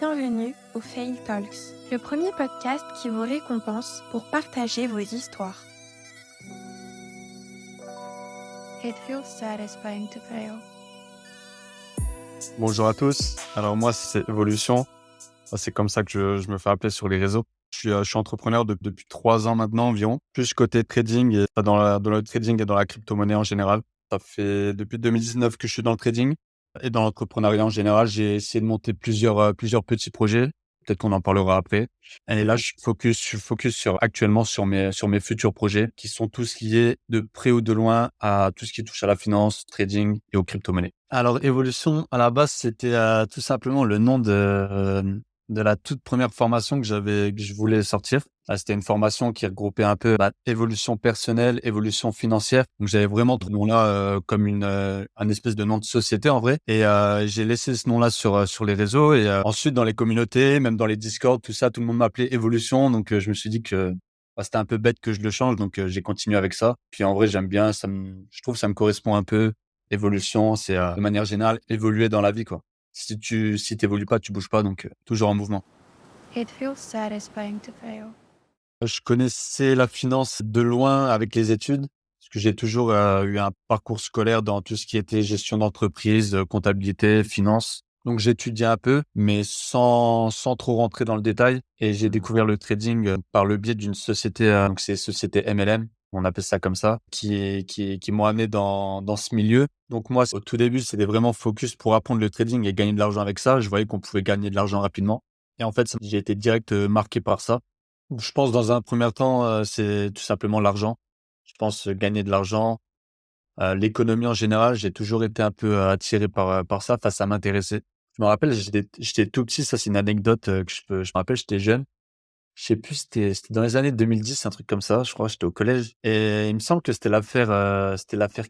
bienvenue au Fail Talks, le premier podcast qui vous récompense pour partager vos histoires. It feels satisfying to fail. Bonjour à tous. Alors moi, c'est Evolution. C'est comme ça que je me fais appeler sur les réseaux. Je suis entrepreneur depuis 3 ans maintenant environ, plus côté trading et dans le trading et dans la crypto-monnaie en général. Ça fait depuis 2019 que je suis dans le trading et dans l'entrepreneuriat en général. J'ai essayé de monter plusieurs petits projets. Peut-être qu'on en parlera après. Et là, je suis focus actuellement sur mes futurs projets qui sont tous liés de près ou de loin à tout ce qui touche à la finance, trading et aux crypto-monnaies. Alors, Evolution, à la base, c'était tout simplement le nom de la toute première formation que je voulais sortir. C'était une formation qui regroupait un peu évolution personnelle, évolution financière. Donc j'avais vraiment ce nom-là comme un espèce de nom de société en vrai. Et j'ai laissé ce nom-là sur les réseaux. Et ensuite dans les communautés, même dans les Discord, tout ça, tout le monde m'appelait Evolution. Donc je me suis dit que c'était un peu bête que je le change. Donc j'ai continué avec ça. Puis en vrai j'aime bien. Je trouve que ça me correspond un peu. Évolution, c'est de manière générale évoluer dans la vie quoi. Si t'évolues pas, tu bouges pas, donc toujours en mouvement. It feels satisfying to fail. Je connaissais la finance de loin avec les études, parce que j'ai toujours eu un parcours scolaire dans tout ce qui était gestion d'entreprise, comptabilité, finance. Donc j'étudiais un peu, mais sans trop rentrer dans le détail. Et j'ai découvert le trading par le biais d'une société, donc c'est société MLM, on appelle ça comme ça, qui m'ont amené dans ce milieu. Donc moi, au tout début, c'était vraiment focus pour apprendre le trading et gagner de l'argent avec ça. Je voyais qu'on pouvait gagner de l'argent rapidement. Et en fait, j'ai été direct marqué par ça. Je pense dans un premier temps, c'est tout simplement l'argent. Je pense, gagner de l'argent, l'économie en général, j'ai toujours été un peu, attiré par ça, enfin ça m'intéressait. Je me rappelle, j'étais tout petit, ça c'est une anecdote, je me rappelle, j'étais jeune. Je sais plus, c'était dans les années 2010, un truc comme ça, je crois, j'étais au collège et il me semble que c'était l'affaire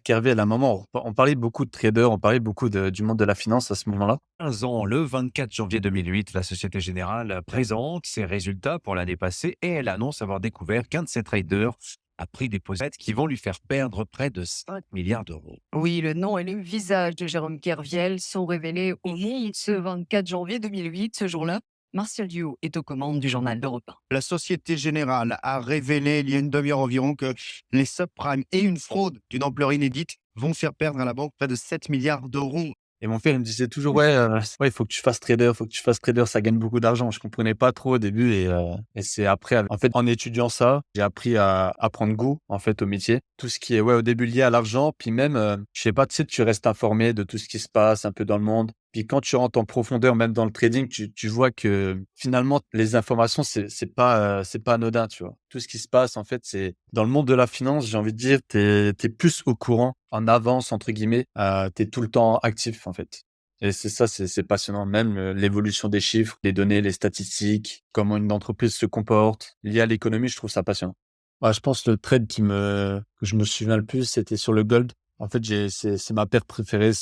Kerviel à un moment. On parlait beaucoup de traders, on parlait beaucoup du monde de la finance à ce moment-là. 15 ans, le 24 janvier 2008, la Société Générale présente ses résultats pour l'année passée et elle annonce avoir découvert qu'un de ses traders a pris des positions qui vont lui faire perdre près de 5 milliards d'euros. Oui, le nom et le visage de Jérôme Kerviel sont révélés au monde ce 24 janvier 2008. Ce jour-là, Martial Duo est aux commandes du journal d'Europe 1. La Société Générale a révélé il y a une demi-heure environ que les subprimes et une fraude d'une ampleur inédite vont faire perdre à la banque près de 7 milliards d'euros. Et mon père, il me disait toujours: «Ouais, ouais, il faut que tu fasses trader, faut que tu fasses trader, ça gagne beaucoup d'argent». Je comprenais pas trop au début et c'est après, en fait, en étudiant ça, j'ai appris à prendre goût, en fait, au métier. Tout ce qui est, ouais, au début lié à l'argent, puis même, je sais pas, tu sais, tu restes informé de tout ce qui se passe un peu dans le monde. Puis quand tu rentres en profondeur, même dans le trading, tu vois que finalement, les informations, c'est pas anodin, tu vois? Tout ce qui se passe, en fait, c'est dans le monde de la finance, j'ai envie de dire, tu es plus au courant, «en avance» entre guillemets, tu es tout le temps actif, en fait. Et c'est ça, c'est passionnant. Même, l'évolution des chiffres, les données, les statistiques, comment une entreprise se comporte, lié à l'économie, je trouve ça passionnant. Ouais, je pense le trade que je me souviens le plus, c'était sur le gold. En fait, c'est ma paire préférée,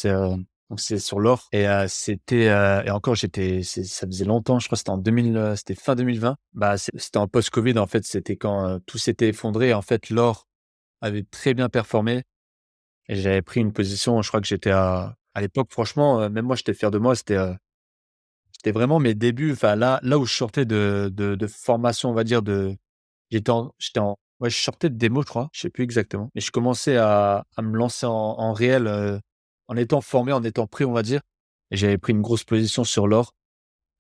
donc c'est sur l'or et et encore ça faisait longtemps, je crois que c'était en 2000, c'était fin 2020. C'était en post-covid, en fait, c'était quand, tout s'était effondré. En fait, l'or avait très bien performé et j'avais pris une position, je crois que j'étais à l'époque, franchement, même moi, j'étais fier de moi. C'était vraiment mes débuts, enfin là où je sortais de formation, on va dire j'étais en ouais, je sortais de démo, je crois, je sais plus exactement. Mais je commençais à me lancer en réel, en étant formé, en étant prêt, on va dire. Et j'avais pris une grosse position sur l'or.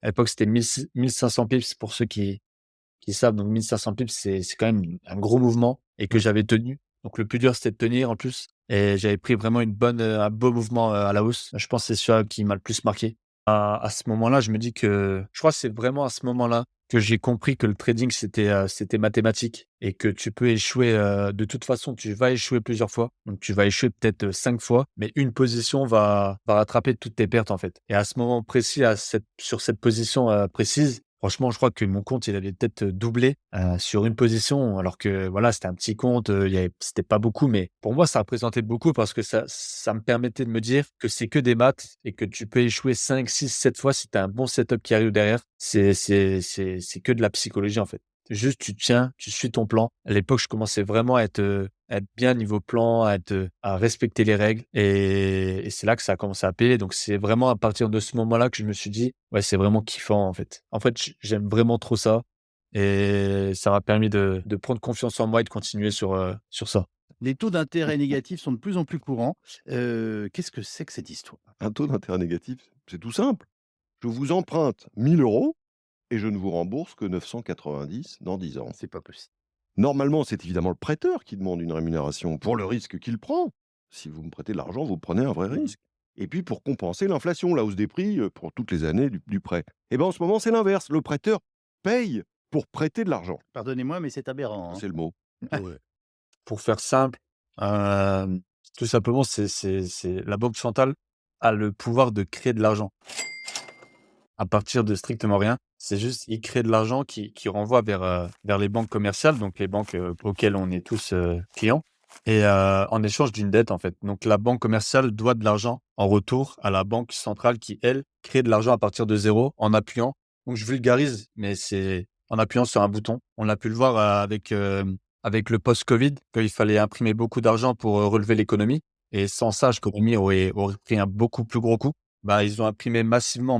À l'époque, c'était 1500 pips pour ceux qui savent. Donc 1500 pips, c'est quand même un gros mouvement et que j'avais tenu. Donc le plus dur, c'était de tenir en plus et j'avais pris vraiment un beau mouvement, à la hausse. Je pense que c'est celui qui m'a le plus marqué. À ce moment-là, je me dis que je crois que c'est vraiment à ce moment-là que j'ai compris que le trading, c'était mathématique et que tu peux échouer, de toute façon, tu vas échouer plusieurs fois. Donc tu vas échouer peut-être, 5 fois, mais une position va rattraper toutes tes pertes, en fait. Et à ce moment précis, sur cette position, précise, franchement, je crois que mon compte, il avait peut-être doublé, sur une position alors que voilà, c'était un petit compte, c'était pas beaucoup, mais pour moi, ça représentait beaucoup parce que ça me permettait de me dire que c'est que des maths et que tu peux échouer 5, 6, 7 fois si tu as un bon setup qui arrive derrière. C'est que de la psychologie, en fait. Juste, tu tiens, tu suis ton plan. À l'époque, je commençais vraiment à être bien niveau plan, à respecter les règles et c'est là que ça a commencé à payer. Donc, c'est vraiment à partir de ce moment-là que je me suis dit: «Ouais, c'est vraiment kiffant, en fait». En fait, j'aime vraiment trop ça et ça m'a permis de prendre confiance en moi et de continuer sur ça. Les taux d'intérêt négatifs sont de plus en plus courants. Qu'est-ce que c'est que cette histoire? Un taux d'intérêt négatif, c'est tout simple. Je vous emprunte 1 000 € et je ne vous rembourse que 990 dans 10 ans. C'est pas possible. Normalement, c'est évidemment le prêteur qui demande une rémunération pour le risque qu'il prend. Si vous me prêtez de l'argent, vous prenez un vrai risque. Et puis pour compenser l'inflation, la hausse des prix pour toutes les années du prêt. Et bien en ce moment, c'est l'inverse. Le prêteur paye pour prêter de l'argent. Pardonnez-moi, mais c'est aberrant, hein. C'est le mot. Ouais. Pour faire simple, tout simplement, c'est la banque centrale a le pouvoir de créer de l'argent à partir de strictement rien. C'est juste, ils créent de l'argent qui renvoie vers les banques commerciales, donc les banques, auxquelles on est tous, clients et en échange d'une dette, en fait. Donc la banque commerciale doit de l'argent en retour à la banque centrale qui, elle, crée de l'argent à partir de zéro en appuyant donc je vulgarise, mais c'est en appuyant sur un bouton. On a pu le voir, avec le post-covid, qu'il fallait imprimer beaucoup d'argent pour, relever l'économie et sans ça, l'économie aurait pris un beaucoup plus gros coup. Bah, ils ont imprimé massivement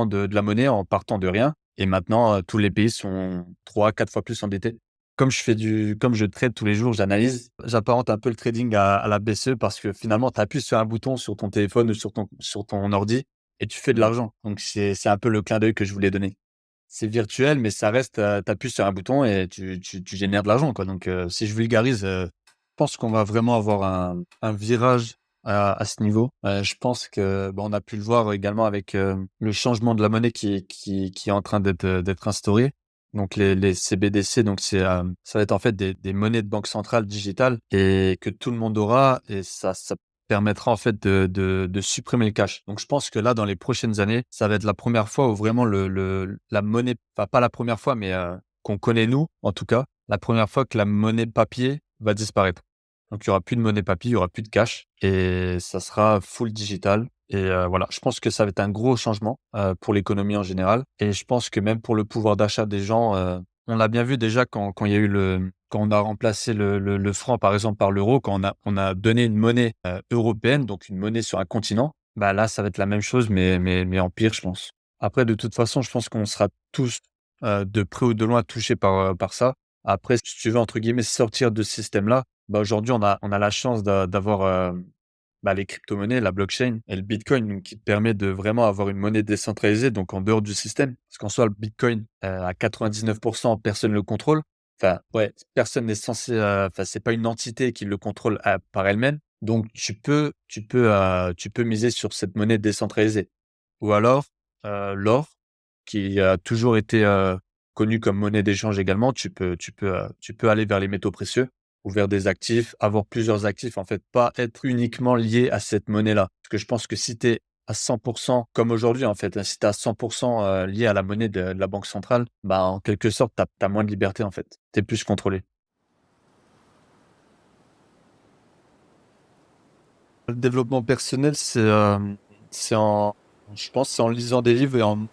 de la monnaie en partant de rien et maintenant, tous les pays sont 3-4 fois plus endettés. Comme je trade tous les jours, j'analyse, j'apparente un peu le trading à la BCE parce que finalement, tu appuies sur un bouton sur ton téléphone ou sur ton ordi et tu fais de l'argent. Donc c'est un peu le clin d'œil que je voulais donner. C'est virtuel, mais ça reste, tu appuies sur un bouton et tu génères de l'argent, quoi. Donc si je vulgarise, je pense qu'on va vraiment avoir un virage à ce niveau. Je pense que, bah, on a pu le voir également avec, le changement de la monnaie qui est en train d'être instauré. Donc les CBDC, donc ça va être en fait des monnaies de banque centrale digitales et que tout le monde aura et ça permettra en fait de supprimer le cash. Donc je pense que là, dans les prochaines années, ça va être la première fois où vraiment la monnaie enfin pas la première fois, mais qu'on connaît nous, en tout cas, la première fois que la monnaie papier va disparaître. Donc il y aura plus de monnaie papier, il y aura plus de cash et ça sera full digital et voilà. Je pense que ça va être un gros changement, pour l'économie en général et je pense que même pour le pouvoir d'achat des gens, on l'a bien vu déjà quand il y a eu quand on a remplacé le franc, par exemple, par l'euro, quand on a donné une monnaie, européenne, donc une monnaie sur un continent, bah, là, ça va être la même chose mais en pire, je pense. Après, de toute façon, je pense qu'on sera tous, de près ou de loin touchés par ça. Après, si tu veux, entre guillemets, «sortir de ce système-là», bah, aujourd'hui, on a la chance d'avoir, bah, les crypto-monnaies, la blockchain et le bitcoin, donc qui te permet de vraiment avoir une monnaie décentralisée, donc en dehors du système. Parce qu'en soi, le bitcoin, à 99 personne ne le contrôle. Enfin, ouais, personne n'est censé, enfin, c'est pas une entité qui le contrôle par elle-même. Donc tu peux miser sur cette monnaie décentralisée. Ou alors, l'or, qui a toujours été, connu comme monnaie d'échange également. Tu peux aller vers les métaux précieux ou vers des actifs, avoir plusieurs actifs, en fait, pas être uniquement lié à cette monnaie-là. Parce que je pense que si tu es à 100 comme aujourd'hui, en fait, hein, si tu es à 100 lié à la monnaie de la banque centrale, bah, en quelque sorte, tu as moins de liberté, en fait. Tu es plus contrôlé. Le développement personnel, c'est en je pense, c'est en lisant des livres et en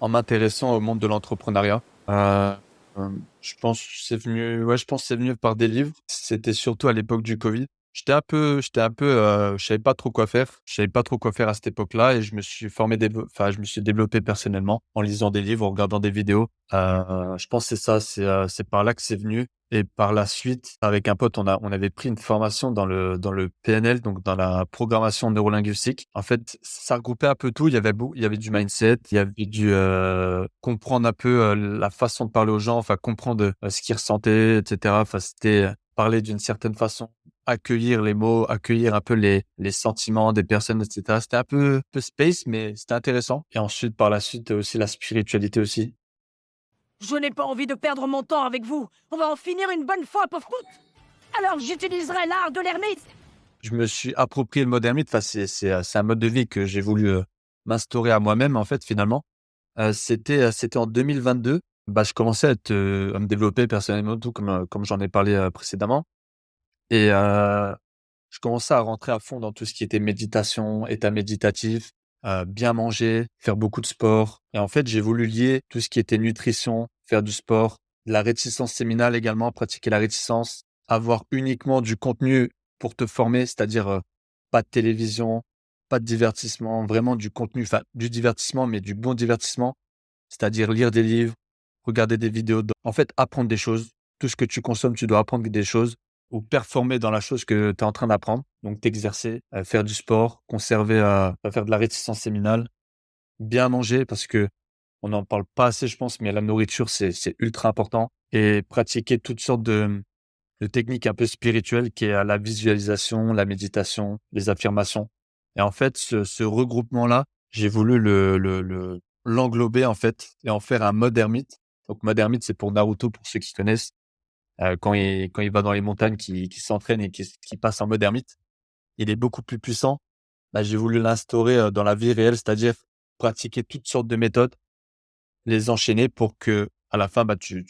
en m'intéressant au monde de l'entrepreneuriat. Je pense que c'est venu par des livres. C'était surtout à l'époque du Covid. Je savais pas trop quoi faire. Je savais pas trop quoi faire à cette époque-là et je me suis développé personnellement en lisant des livres, en regardant des vidéos. Je pense que c'est ça, c'est par là que c'est venu et par la suite, avec un pote, on avait pris une formation dans le PNL, donc dans la programmation neurolinguistique. En fait, ça regroupait un peu tout. Il y avait du mindset, il y avait comprendre un peu, la façon de parler aux gens, enfin comprendre, ce qu'ils ressentaient et cetera. Enfin, c'était, parler d'une certaine façon, accueillir les mots, accueillir un peu les sentiments des personnes et cetera. C'était un peu space, mais c'était intéressant et ensuite, par la suite, aussi la spiritualité aussi. Je n'ai pas envie de perdre mon temps avec vous. On va en finir une bonne fois, pauvre pote. Alors j'utiliserai l'art de l'ermite. Je me suis approprié le mode ermite. Enfin, c'est un mode de vie que j'ai voulu, m'instaurer à moi-même, en fait, finalement. C'était en 2022. Bah, je commençais à me développer personnellement, tout comme j'en ai parlé, précédemment et je commençais à rentrer à fond dans tout ce qui était méditation, état méditatif, bien manger, faire beaucoup de sport et en fait, j'ai voulu lier tout ce qui était nutrition, faire du sport, de la réticence séminale également, pratiquer la réticence, avoir uniquement du contenu pour te former, c'est-à-dire, pas de télévision, pas de divertissement, vraiment du contenu, enfin, du divertissement, mais du bon divertissement, c'est-à-dire lire des livres, regarder des vidéos, en fait, apprendre des choses. Tout ce que tu consommes, tu dois apprendre des choses ou performer dans la chose que tu es en train d'apprendre. Donc t'exercer, faire du sport, conserver, faire de la réticence séminale, bien manger parce que on n'en parle pas assez, je pense, mais la nourriture, c'est ultra important et pratiquer toutes sortes de techniques un peu spirituelles qui est la visualisation, la méditation, les affirmations et en fait, ce regroupement-là, j'ai voulu l'englober, en fait et en faire un mode ermite. Donc mode ermite, c'est pour Naruto, pour ceux qui connaissent, quand il va dans les montagnes, qui s'entraîne et qui passe en mode ermite. Il est beaucoup plus puissant. Bah, j'ai voulu l'instaurer, dans la vie réelle, c'est-à-dire pratiquer toutes sortes de méthodes, les enchaîner pour que à la fin, bah, tu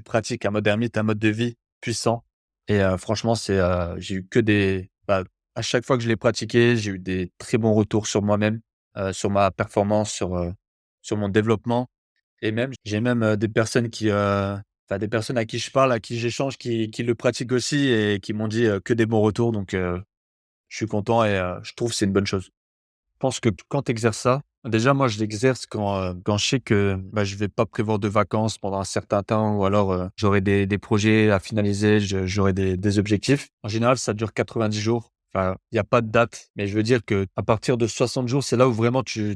pratiques un mode ermite, un mode de vie puissant et franchement, j'ai eu que à chaque fois que je l'ai pratiqué, j'ai eu des très bons retours sur moi-même, sur ma performance, sur mon développement et même j'ai même, des personnes à qui je parle, à qui j'échange, qui le pratiquent aussi et qui m'ont dit, que des bons retours donc je suis content et je trouve que c'est une bonne chose. Je pense que quand tu exerces ça, déjà moi je l'exerce quand je sais que, bah, je vais pas prévoir de vacances pendant un certain temps ou alors, j'aurai des projets à finaliser, j'aurai des objectifs. En général, ça dure 90 jours. Enfin, il y a pas de date, mais je veux dire que à partir de 60 jours, c'est là où vraiment tu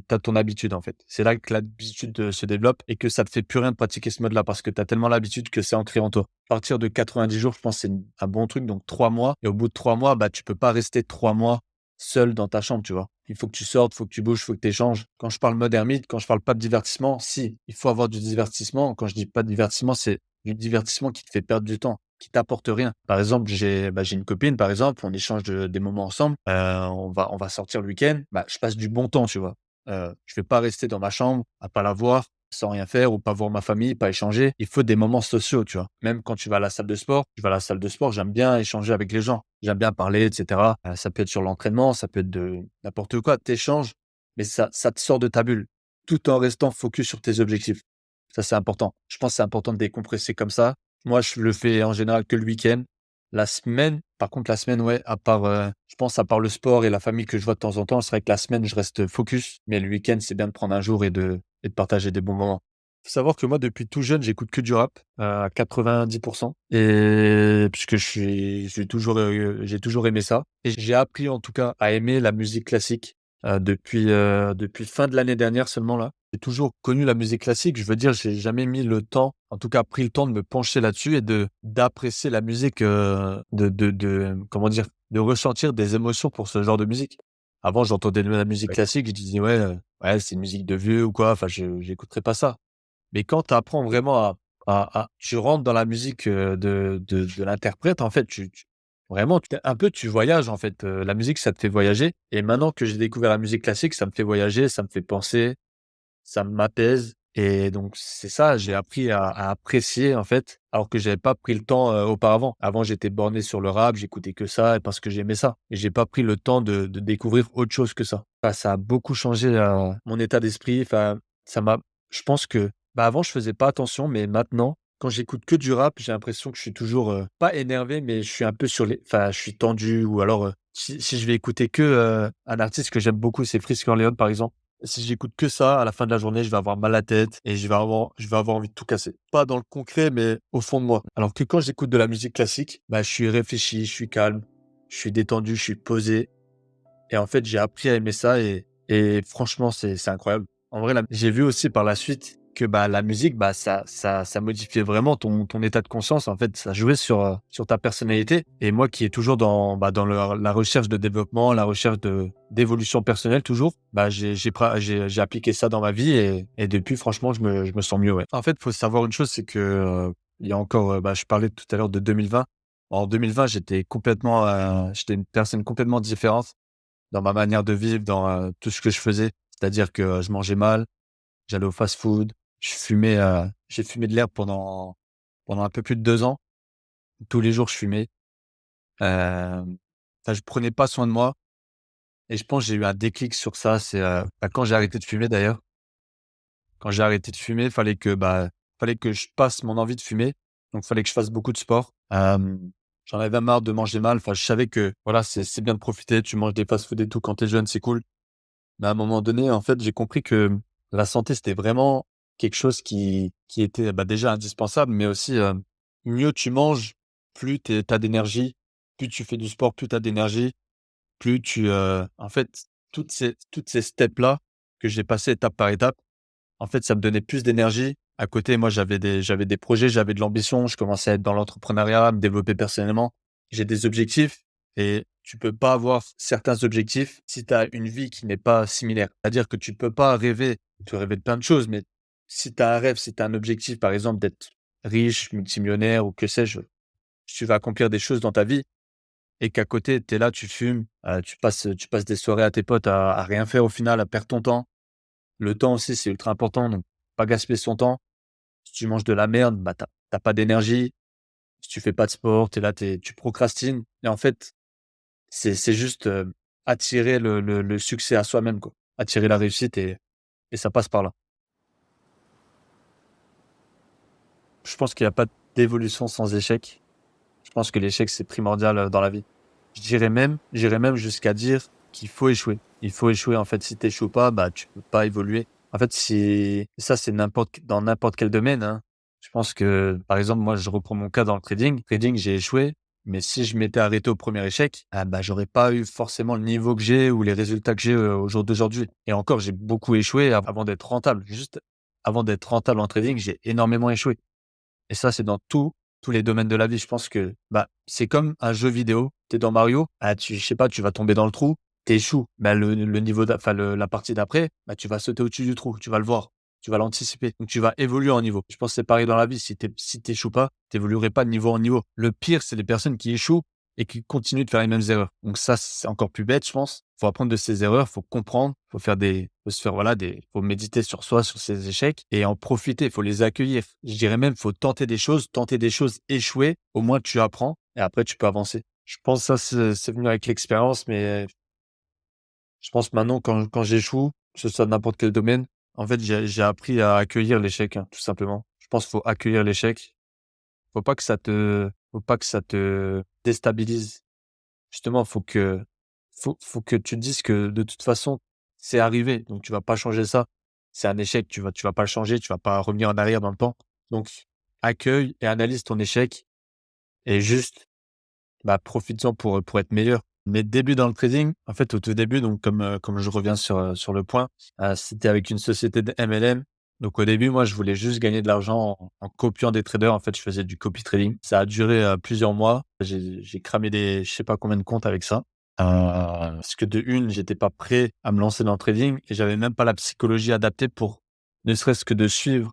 as ton habitude, en fait. C'est là que l'habitude, se développe et que ça te fait plus rien de pratiquer ce mode-là parce que tu as tellement l'habitude que c'est ancré en toi. À partir de 90 jours, je pense que c'est un bon truc, donc 3 mois et au bout de 3 mois, bah, tu peux pas rester 3 mois seul dans ta chambre, tu vois? Il faut que tu sortes, il faut que tu bouges, il faut que tu échanges. Quand je parle mode ermite, quand je parle pas de divertissement, si, il faut avoir du divertissement. Quand je dis pas de divertissement, c'est du divertissement qui te fait perdre du temps, qui t'apporte rien. Par exemple, j'ai une copine, par exemple, on échange des moments ensemble, on va sortir le week-end, bah, je passe du bon temps, tu vois? Je vais pas rester dans ma chambre à pas la voir, sans rien faire ou pas voir ma famille, pas échanger. Il faut des moments sociaux, tu vois? Même quand tu vas à la salle de sport, je vais à la salle de sport, j'aime bien échanger avec les gens. J'aime bien parler et cetera. Ça peut être sur l'entraînement, ça peut être de n'importe quoi. Tu échanges, mais ça te sort de ta bulle, tout en restant focus sur tes objectifs. Ça, c'est important. Je pense que c'est important de décompresser comme ça. Moi, je le fais en général que le week-end. La semaine, par contre, la semaine, ouais, je pense à part le sport et la famille que je vois de temps en temps, c'est vrai que la semaine, je reste focus, mais le week-end, c'est bien de prendre un jour et de partager des bons moments. Faut savoir que moi, depuis tout jeune, j'écoute que du rap, à 90 et puisque j'ai toujours aimé ça et j'ai appris, en tout cas, à aimer la musique classique, depuis fin de l'année dernière seulement là. J'ai toujours connu la musique classique, je veux dire, j'ai jamais mis le temps, en tout cas pris le temps de me pencher là-dessus et d'apprécier la musique, comment dire? De ressentir des émotions pour ce genre de musique. Avant, j'entendais de la musique classique, je disais: «Ouais, ouais, c'est une musique de vieux ou quoi», enfin j'écouterais pas ça. Mais quand tu apprends vraiment tu rentres dans la musique, de l'interprète, en fait, vraiment, tu voyages, en fait, la musique, ça te fait voyager et maintenant que j'ai découvert la musique classique, ça me fait voyager, ça me fait penser, ça m'apaise et donc c'est ça, j'ai appris à apprécier, en fait, alors que j'avais pas pris le temps, auparavant. Avant, j'étais borné sur le rap, j'écoutais que ça et parce que j'aimais ça et j'ai pas pris le temps de découvrir autre chose que ça. Enfin, ça a beaucoup changé, mon état d'esprit, enfin, ça m'a je pense que, bah, avant, je faisais pas attention, mais maintenant, quand j'écoute que du rap, j'ai l'impression que je suis toujours, pas énervé, mais je suis un peu je suis tendu ou alors, si je vais écouter que, un artiste que j'aime beaucoup, c'est Freeze Corleone, par exemple. Si j'écoute que ça, à la fin de la journée, je vais avoir mal à la tête et je vais avoir envie de tout casser. Pas dans le concret, mais au fond de moi. Alors que quand j'écoute de la musique classique, bah, je suis réfléchi, je suis calme, je suis détendu, je suis posé et en fait, j'ai appris à aimer ça et franchement, c'est incroyable. En vrai, j'ai vu aussi par la suite que, bah, la musique, bah, ça modifiait vraiment ton état de conscience. En fait, ça jouait sur ta personnalité et moi qui est toujours dans la recherche de développement, la recherche d'évolution personnelle toujours, bah, j'ai appliqué ça dans ma vie et depuis franchement, je me sens mieux, ouais. En fait, faut savoir une chose, c'est que, il y a encore, bah, je parlais tout à l'heure de 2020. En 2020, j'étais une personne complètement différente dans ma manière de vivre, dans, tout ce que je faisais. C'est-à-dire que je mangeais mal, j'allais au fast-food, j'ai fumé de l'herbe pendant un peu plus de 2 ans. Tous les jours, je fumais. Enfin, je prenais pas soin de moi et je pense que j'ai eu un déclic sur ça. C'est, bah, quand j'ai arrêté de fumer d'ailleurs. Quand j'ai arrêté de fumer, fallait que je passe mon envie de fumer. Donc, fallait que je fasse beaucoup de sport. J'en avais marre de manger mal. Enfin, je savais que voilà, c'est bien de profiter. Tu manges des fast-food et tout quand t'es jeune, c'est cool. Mais à un moment donné, en fait, j'ai compris que la santé, c'était vraiment quelque chose qui était déjà indispensable, mais aussi mieux tu manges, plus tu as d'énergie, plus tu fais du sport, plus tu as d'énergie, plus en fait, toutes ces steps-là que j'ai passées étape par étape, en fait, ça me donnait plus d'énergie. À côté, moi, j'avais des projets, j'avais de l'ambition, je commençais à être dans l'entrepreneuriat, à me développer personnellement. J'ai des objectifs et tu peux pas avoir certains objectifs si tu as une vie qui n'est pas similaire. C'est-à-dire que tu peux pas rêver, tu peux rêver de plein de choses, mais si tu as un rêve, si tu as un objectif, par exemple, d'être riche, multimillionnaire ou que sais-je, tu vas accomplir des choses dans ta vie et qu'à côté, tu es là, tu fumes, tu passes des soirées à tes potes à rien faire au final, à perdre ton temps. Le temps aussi, c'est ultra important, donc pas gaspiller son temps. Si tu manges de la merde, tu pas d'énergie. Si tu fais pas de sport, tu procrastines et en fait, c'est juste, attirer le succès à soi-même, quoi. Attirer la réussite et ça passe par là. Je pense qu'il y a pas d'évolution sans échec. Je pense que l'échec, c'est primordial, dans la vie. J'irais même jusqu'à dire qu'il faut échouer. Il faut échouer, en fait. Si tu échoues pas, tu peux pas évoluer. En fait, si ça, c'est dans n'importe quel domaine, hein. Je pense que, par exemple, moi, je reprends mon cas dans le trading. Trading, j'ai échoué, mais si je m'étais arrêté au premier échec, j'aurais pas eu forcément le niveau que j'ai ou les résultats que j'ai, au jour d'aujourd'hui. Et encore, j'ai beaucoup échoué avant d'être rentable. Juste avant d'être rentable en trading, j'ai énormément échoué. Et ça, c'est dans tous les domaines de la vie. Je pense que, c'est comme un jeu vidéo. Tu es dans Mario, je sais pas, tu vas tomber dans le trou, tu échoues. Le niveau la partie d'après, tu vas sauter au-dessus du trou, tu vas le voir, tu vas l'anticiper. Donc tu vas évoluer en niveau. Je pense que c'est pareil dans la vie. Si tu échoues pas, tu évoluerais pas de niveau en niveau. Le pire, c'est les personnes qui échouent et qui continuent de faire les mêmes erreurs. Donc ça, c'est encore plus bête, je pense. Faut apprendre de ses erreurs, faut comprendre, faut méditer sur soi, sur ses échecs et en profiter. Faut les accueillir. Je dirais même, faut tenter des choses, échouer. Au moins, tu apprends et après, tu peux avancer. Je pense que ça, c'est venu avec l'expérience, mais je pense maintenant, quand j'échoue, que ce soit dans n'importe quel domaine, en fait, j'ai appris à accueillir l'échec, hein, tout simplement. Je pense qu'il faut accueillir l'échec. Faut pas que ça te déstabilise. Justement, faut que tu te dises que de toute façon, c'est arrivé, donc tu vas pas changer ça. C'est un échec, tu vas pas le changer, tu vas pas revenir en arrière dans le temps. Donc accueille et analyse ton échec et juste, profites-en pour être meilleur. Mes débuts dans le trading, en fait, au tout début, donc comme je reviens sur le point, c'était avec une société de MLM. Donc au début, moi, je voulais juste gagner de l'argent en copiant des traders. En fait, je faisais du copy trading. Ça a duré, plusieurs mois. J'ai cramé je sais pas combien de comptes avec ça. Parce que de une, j'étais pas prêt à me lancer dans le trading et j'avais même pas la psychologie adaptée pour ne serait-ce que de suivre,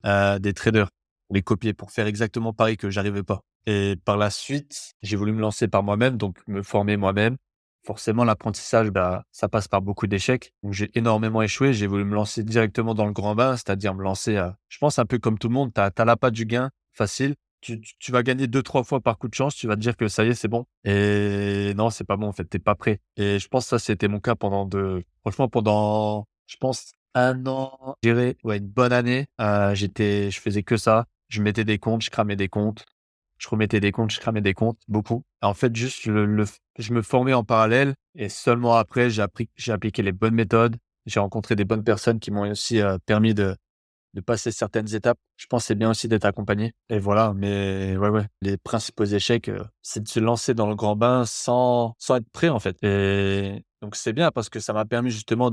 des traders, les copier pour faire exactement pareil que j'arrivais pas. Et par la suite, j'ai voulu me lancer par moi-même, donc me former moi-même. Forcément, l'apprentissage, ça passe par beaucoup d'échecs. Donc, j'ai énormément échoué. J'ai voulu me lancer directement dans le grand bain, c'est-à-dire me lancer, je pense un peu comme tout le monde, t'as l'appât du gain facile. Tu vas gagner 2-3 fois par coup de chance. Tu vas te dire que ça y est, c'est bon. Et non, c'est pas bon. En fait, t'es pas prêt. Et je pense que ça, c'était mon cas franchement, pendant, je pense, 1 an, je dirais, ouais, une bonne année. Je faisais que ça. Je mettais des comptes, je cramais des comptes. Je remettais des comptes, je cramais des comptes, beaucoup. En fait, juste je me formais en parallèle et seulement après, j'ai appliqué les bonnes méthodes. J'ai rencontré des bonnes personnes qui m'ont aussi, permis de passer certaines étapes. Je pense que c'est bien aussi d'être accompagné et voilà, mais ouais, les principaux échecs, c'est de se lancer dans le grand bain sans être prêt, en fait et donc c'est bien parce que ça m'a permis justement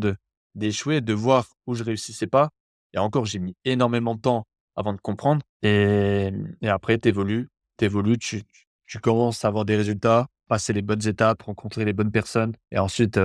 d'échouer, de voir où je réussissais pas et encore, j'ai mis énormément de temps avant de comprendre et après tu évolues, tu commences à avoir des résultats, passer les bonnes étapes, rencontrer les bonnes personnes et ensuite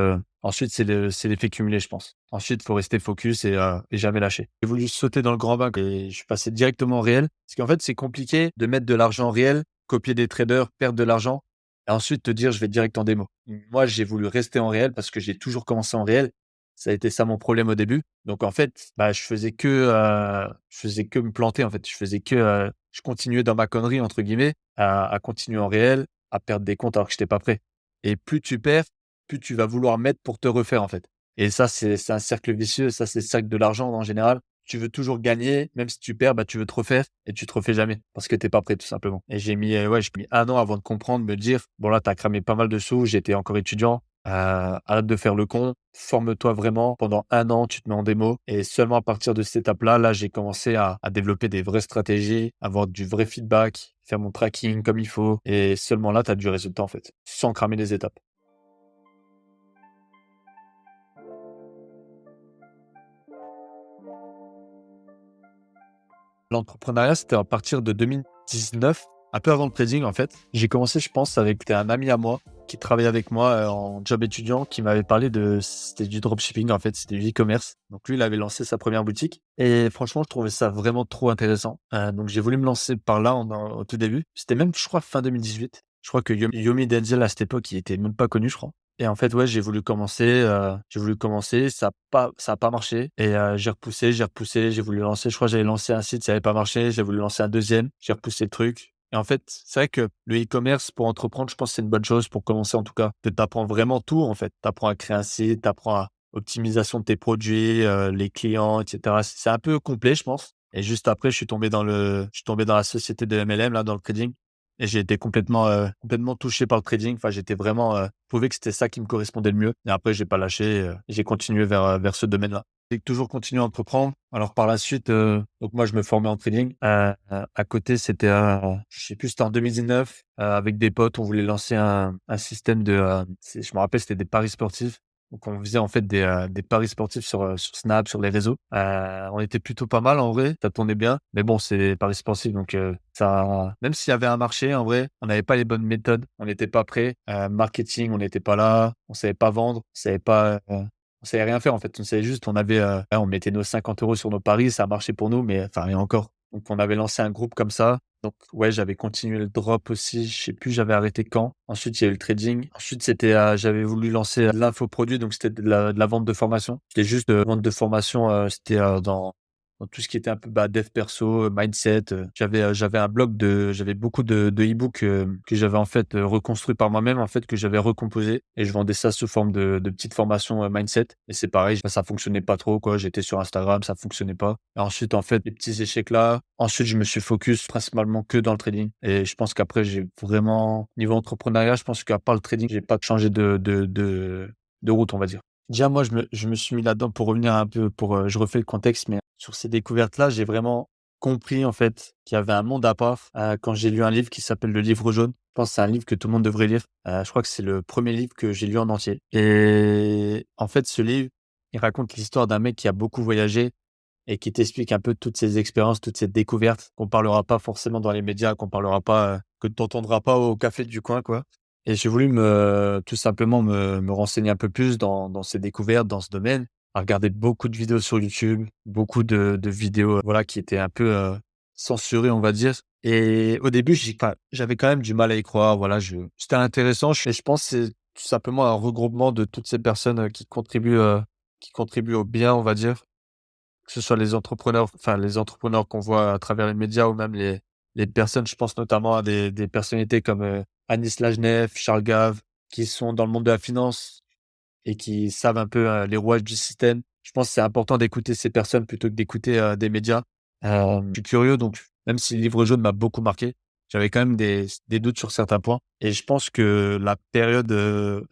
c'est l'effet cumulé, je pense. Ensuite, faut rester focus et jamais lâcher. J'ai voulu sauter dans le grand bain et je suis passé directement en réel parce qu'en fait, c'est compliqué de mettre de l'argent en réel, copier des traders, perdre de l'argent et ensuite te dire: «Je vais direct en démo». Moi, j'ai voulu rester en réel parce que j'ai toujours commencé en réel. Ça a été ça mon problème au début. Donc en fait, je faisais que me planter, en fait. Je continuais dans ma «connerie» entre guillemets, à continuer en réel, à perdre des comptes alors que j'étais pas prêt et plus tu perds, plus tu vas vouloir mettre pour te refaire, en fait et ça, c'est un cercle vicieux. Ça, c'est le cercle de l'argent en général. tu veux toujours gagner, même si tu perds, tu veux te refaire et tu te refais jamais parce que t'es pas prêt tout simplement. Et j'ai mis 1 an avant de comprendre, me dire: «Bon là, tu as cramé pas mal de sous, j'étais encore étudiant, arrête de faire le con, forme-toi vraiment pendant 1 an, tu te mets en démo» et seulement à partir de cette étape-là, j'ai commencé à développer des vraies stratégies, avoir du vrai feedback, faire mon tracking comme il faut et seulement là, tu as du résultat en fait, sans cramer les étapes. L'entrepreneuriat, c'était à partir de 2019, un peu avant le trading en fait. J'ai commencé, je pense, avec un ami à moi qui travaillait avec moi en job étudiant, qui m'avait parlé c'était du dropshipping en fait, c'était du e-commerce. Donc lui, il avait lancé sa première boutique et franchement, je trouvais ça vraiment trop intéressant. Donc j'ai voulu me lancer par là au tout début. C'était même, je crois, fin 2018. Je crois que Yomi Denzel à cette époque, il était même pas connu, je crois. Et en fait, ouais, j'ai voulu commencer, ça a pas marché et j'ai repoussé, j'ai voulu lancer, je crois que j'avais lancé un site, ça avait pas marché, j'ai voulu lancer un deuxième, j'ai repoussé le truc et en fait, c'est vrai que le e-commerce pour entreprendre, je pense que c'est une bonne chose pour commencer en tout cas. Tu apprends vraiment tout en fait. Tu apprends à créer un site, tu apprends à optimisation de tes produits, les clients et cetera. C'est un peu complet, je pense et juste après, je suis tombé dans la société de MLM là, dans le trading et j'ai été complètement touché par le trading. Enfin, j'étais vraiment, trouvé que c'était ça qui me correspondait le mieux et après j'ai pas lâché, j'ai continué vers ce domaine-là. J'ai toujours continué à entreprendre. Alors par la suite, donc moi je me formais en trading. À côté, c'était, je sais plus, c'était en 2019, avec des potes, on voulait lancer un système je me rappelle, c'était des paris sportifs. Donc on faisait en fait des paris sportifs sur Snap, sur les réseaux. On était plutôt pas mal en vrai, ça tournait bien. Mais bon, c'est des paris sportifs donc ça même s'il y avait un marché en vrai, on n'avait pas les bonnes méthodes, on n'était pas prêt. Marketing, on n'était pas là, on savait pas vendre, on savait rien faire en fait. On savait juste, on mettait nos 50 € sur nos paris, ça a marché pour nous, mais enfin rien encore. Donc on avait lancé un groupe comme ça. Donc ouais, j'avais continué le drop aussi, je sais plus j'avais arrêté quand. Ensuite, il y a eu le trading. Ensuite, j'avais voulu lancer l'infoproduit, donc c'était de la vente de formation. C'était juste de vente de formation, c'était, dans tout ce qui était un peu, dev perso, mindset, j'avais un blog j'avais beaucoup de e-books, que j'avais en fait, reconstruit par moi-même, en fait, que j'avais recomposé et je vendais ça sous forme de petites formations, mindset et c'est pareil, ça fonctionnait pas trop, quoi. J'étais sur Instagram, ça fonctionnait pas et ensuite, en fait, les petits échecs là, ensuite, je me suis focus principalement que dans le trading et je pense qu'après, j'ai vraiment niveau entrepreneuriat, je pense qu'à part le trading, j'ai pas changé de route, on va dire. Déjà, moi, je me suis mis là-dedans pour revenir un peu je refais le contexte, mais sur ces découvertes-là, j'ai vraiment compris, en fait, qu'il y avait un monde à part, quand j'ai lu un livre qui s'appelle Le Livre jaune. Je pense que c'est un livre que tout le monde devrait lire. Je crois que c'est le premier livre que j'ai lu en entier et en fait, ce livre, il raconte l'histoire d'un mec qui a beaucoup voyagé et qui t'explique un peu toutes ces expériences, toutes ces découvertes qu'on parlera pas forcément dans les médias, qu'on parlera pas, que tu entendras pas au café du coin, quoi. Et j'ai voulu tout simplement me renseigner un peu plus dans ces découvertes, dans ce domaine, à regarder beaucoup de vidéos sur YouTube, beaucoup de vidéos, voilà, qui étaient un peu, censurées, on va dire. Et au début, j'avais quand même du mal à y croire, voilà, c'était intéressant et je pense que c'est tout simplement un regroupement de toutes ces personnes, qui contribuent au bien, on va dire. Que ce soit les entrepreneurs qu'on voit à travers les médias ou même les personnes, je pense notamment à des personnalités comme, Anis Lajnef, Charles Gave, qui sont dans le monde de la finance et qui savent un peu, les rouages du système. Je pense que c'est important d'écouter ces personnes plutôt que d'écouter, des médias. Je suis curieux donc même si le livre jaune m'a beaucoup marqué, j'avais quand même des doutes sur certains points et je pense que la période,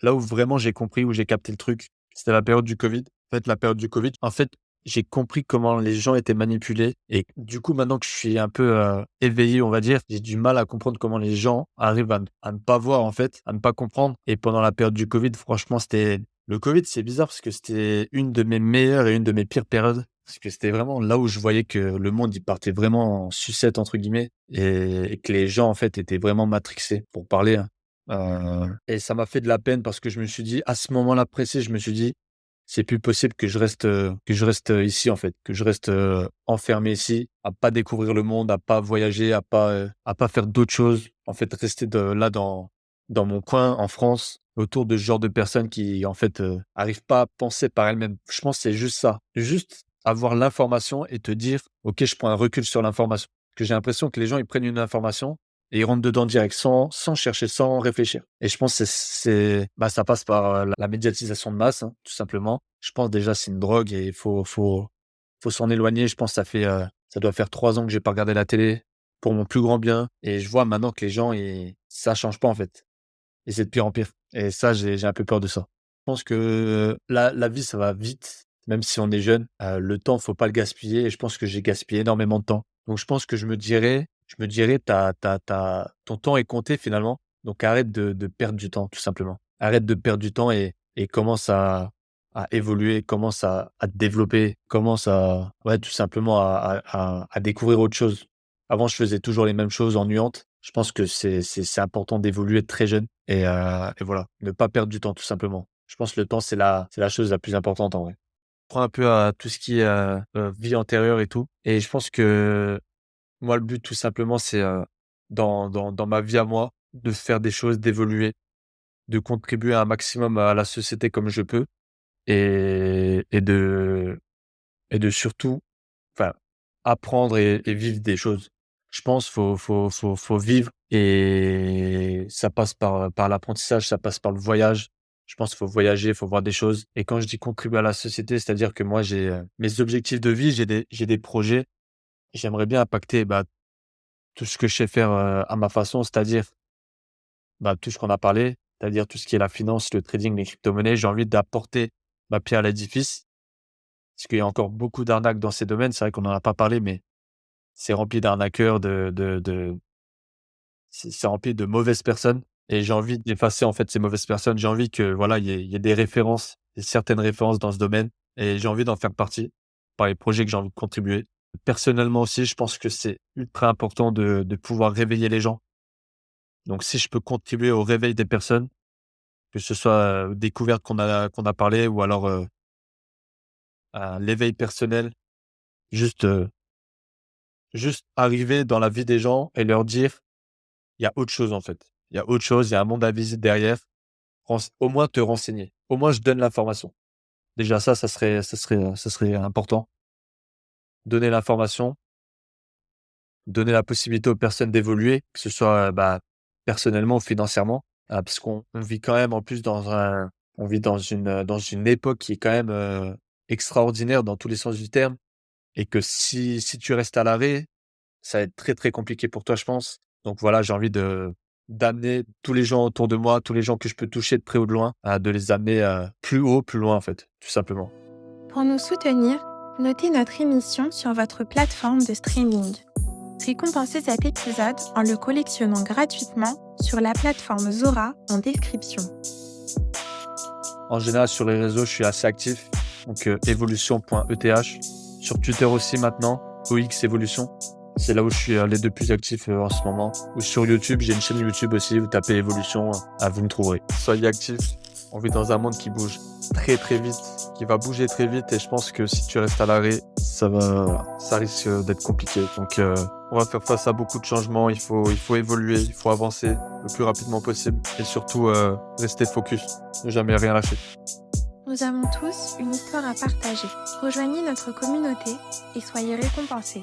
là où vraiment j'ai compris, où j'ai capté le truc, c'était la période du covid. En fait, la période du covid, en fait, j'ai compris comment les gens étaient manipulés et du coup, maintenant que je suis un peu, éveillé, on va dire, j'ai du mal à comprendre comment les gens arrivent à ne pas voir, en fait, à ne pas comprendre et pendant la période du covid, franchement, le covid, c'est bizarre parce que c'était une de mes meilleures et une de mes pires périodes. Parce que c'était vraiment là où je voyais que le monde, il partait vraiment en «sucette» entre guillemets et que les gens, en fait, étaient vraiment matrixés, pour parler, hein. Et ça m'a fait de la peine parce que je me suis dit à ce moment-là précis, je me suis dit: «C'est plus possible que je reste ici, en fait, que je reste, enfermé ici, à pas découvrir le monde, à pas voyager, à pas faire d'autres choses. En fait, rester dans mon coin en France, autour de ce genre de personnes qui, en fait, arrivent pas à penser par elles-mêmes». Je pense que c'est juste ça. Juste avoir l'information et te dire: «OK, je prends un recul sur l'information». Parce que j'ai l'impression que les gens, ils prennent une information et ils rentrent dedans direct sans chercher, sans réfléchir et je pense que ça passe par, la médiatisation de masse, hein, tout simplement. Je pense déjà c'est une drogue et il faut faut s'en éloigner. Je pense que ça doit faire 3 ans que j'ai pas regardé la télé pour mon plus grand bien et je vois maintenant que les gens ça change pas, en fait et c'est de pire en pire et ça, j'ai un peu peur de ça. Je pense que la vie, ça va vite, même si on est jeune. Le temps, faut pas le gaspiller et je pense que j'ai gaspillé énormément de temps. Donc je pense que je me dirais: ton temps est compté finalement, donc arrête de perdre du temps, tout simplement. Arrête de perdre du temps et commence à évoluer, commence à te développer, commence ouais, tout simplement à découvrir autre chose. Avant, je faisais toujours les mêmes choses ennuyantes. Je pense que c'est important d'évoluer très jeune et voilà, ne pas perdre du temps, tout simplement. Je pense que le temps, c'est la chose la plus importante, en vrai. Prends un peu à tout ce qui est, vie antérieure et tout et je pense que moi, le but, tout simplement, c'est, dans ma vie à moi, de faire des choses, d'évoluer, de contribuer un maximum à la société comme je peux et et de et de surtout, enfin, apprendre et vivre des choses. Je pense faut vivre et ça passe par l'apprentissage, ça passe par le voyage. Je pense qu'il faut voyager, il faut voir des choses et quand je dis contribuer à la société, c'est-à-dire que moi j'ai, mes objectifs de vie, j'ai des projets. J'aimerais bien impacter, bah, tout ce que je sais faire, à ma façon, c'est-à-dire, bah, tout ce qu'on a parlé, c'est-à-dire tout ce qui est la finance, le trading, les crypto-monnaies. J'ai envie d'apporter ma pierre à l'édifice, parce qu'il y a encore beaucoup d'arnaques dans ces domaines. C'est vrai qu'on n'en a pas parlé, mais c'est rempli d'arnaqueurs, c'est rempli de mauvaises personnes et j'ai envie d'effacer, en fait, ces mauvaises personnes. J'ai envie que, voilà, il y ait des références, certaines références dans ce domaine et j'ai envie d'en faire partie par les projets que j'ai envie de contribuer. Personnellement aussi, je pense que c'est ultra important de pouvoir réveiller les gens. Donc si je peux contribuer au réveil des personnes, que ce soit, aux découvertes qu'on a parlé ou alors, à l'éveil personnel, juste, juste arriver dans la vie des gens et leur dire: «Il y a autre chose en fait. Il y a autre chose, il y a un monde à visiter derrière». Au moins te renseigner. Au moins je donne l'information. Déjà ça serait important. Donner l'information, donner la possibilité aux personnes d'évoluer, que ce soit, bah, personnellement ou financièrement. Parce qu'on vit quand même en plus on vit dans une époque qui est quand même, extraordinaire dans tous les sens du terme et que si tu restes à l'arrêt, ça va être très, très compliqué pour toi, je pense. Donc voilà, j'ai envie d'amener tous les gens autour de moi, tous les gens que je peux toucher de près ou de loin, de les amener, plus haut, plus loin, en fait, tout simplement. Pour nous soutenir, notez notre émission sur votre plateforme de streaming. Récompensez cet épisode en le collectionnant gratuitement sur la plateforme Zora en description. En général, sur les réseaux, je suis assez actif, donc evolution.eth. Sur Twitter aussi maintenant, OX Evolution. C'est là où je suis les 2 plus actifs, en ce moment. Ou sur YouTube, j'ai une chaîne YouTube aussi, vous tapez Evolution, vous me trouverez. Soyez actifs, on vit dans un monde qui bouge très, très vite, qui va bouger très vite et je pense que si tu restes à l'arrêt, ça risque d'être compliqué. Donc on va faire face à beaucoup de changements, il faut évoluer, il faut avancer le plus rapidement possible et surtout rester focus, ne jamais rien lâcher. Nous avons tous une histoire à partager. Rejoignez notre communauté et soyez récompensés.